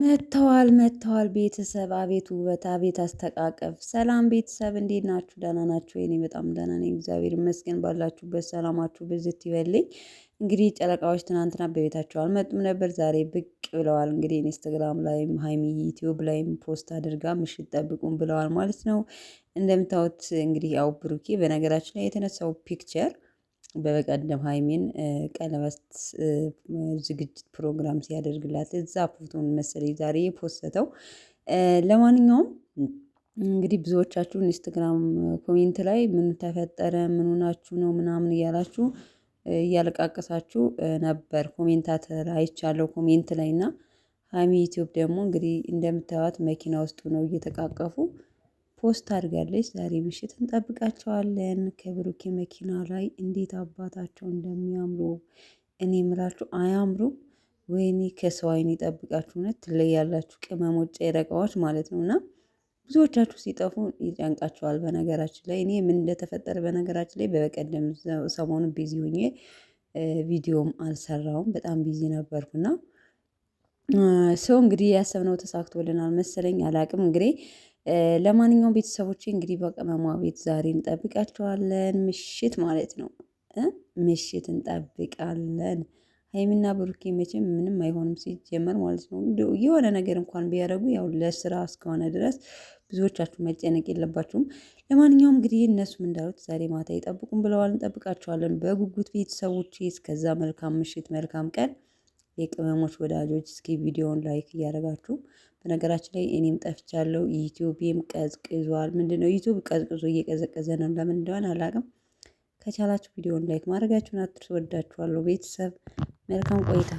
መጥተዋል ቤተሰብ አቤት ውበት አቤት አስተቃቀፍ። ሰላም ቤተሰብ እንዴት ናችሁ? ደህና ናችሁ? እኔ በጣም ደህና ነኝ፣ እግዚአብሔር ይመስገን። ባላችሁበት ሰላማችሁ ብዝት ይበልኝ። እንግዲህ ጨረቃዎች ትናንትና በቤታቸው አልመጡም ነበር፣ ዛሬ ብቅ ብለዋል። እንግዲህ ኢንስታግራም ላይም ሀይሚ ዩቲዩብ ላይም ፖስት አድርጋ ምሽት ጠብቁን ብለዋል ማለት ነው። እንደምታዩት እንግዲህ ያው ብሩኬ በነገራችን ላይ የተነሳው ፒክቸር በቀደም ሀይሚን ቀለበት ዝግጅት ፕሮግራም ሲያደርግላት እዛ ፎቶን መሰለኝ ዛሬ የፖስተው። ለማንኛውም እንግዲህ ብዙዎቻችሁ ኢንስታግራም ኮሜንት ላይ ምን ተፈጠረ ምን ሆናችሁ ነው ምናምን እያላችሁ እያለቃቀሳችሁ ነበር። ኮሜንታተር አይቻለሁ ኮሜንት ላይ እና ሀይሚ ዩቲዩብ ደግሞ እንግዲህ እንደምታዩት መኪና ውስጥ ነው እየተቃቀፉ ፖስት አድርጋለች። ዛሬ ምሽት እንጠብቃቸዋለን ከብሩኬ መኪና ላይ እንዴት አባታቸው እንደሚያምሩ እኔ የምላችሁ አያምሩ? ወይኔ ከሰው አይን ይጠብቃችሁ። እውነት ትለያላችሁ፣ ቅመሞች ጨረቃዎች ማለት ነው። እና ብዙዎቻችሁ ሲጠፉ ይጨንቃቸዋል። በነገራችን ላይ እኔ ምን እንደተፈጠረ በነገራችን ላይ በቀደም ሰሞኑን ቢዚ ሆኜ ቪዲዮም አልሰራውም፣ በጣም ቢዚ ነበርኩና ሰው እንግዲህ ያሰብነው ተሳክቶልናል መሰለኝ፣ አላቅም እንግዲህ። ለማንኛውም ቤተሰቦቼ እንግዲህ በቅመሟ ቤት ዛሬ እንጠብቃቸዋለን፣ ምሽት ማለት ነው። ምሽት እንጠብቃለን። ሀይሚና ብሩኬ መቼም ምንም አይሆንም ሲጀመር ማለት ነው። የሆነ ነገር እንኳን ቢያደርጉ ያው ለስራ እስከሆነ ድረስ ብዙዎቻችሁ መጨነቅ የለባችሁም። ለማንኛውም እንግዲህ እነሱም እንዳሉት ዛሬ ማታ ይጠብቁን ብለዋል፣ እንጠብቃቸዋለን በጉጉት ቤተሰቦቼ። እስከዛ መልካም ምሽት፣ መልካም ቀን። የቅመሞች ወዳጆች እስኪ ቪዲዮውን ላይክ እያደረጋችሁ። በነገራችን ላይ እኔም ጠፍቻለሁ፣ ዩቲዩብም ቀዝቅዟል። ምንድነው ዩቲዩብ ቀዝቅዞ እየቀዘቀዘ ነው፣ ለምን እንደሆነ አላውቅም። ከቻላችሁ ቪዲዮውን ላይክ ማድረጋችሁን አትርሱ። ወዳችኋለሁ ቤተሰብ፣ መልካም ቆይታ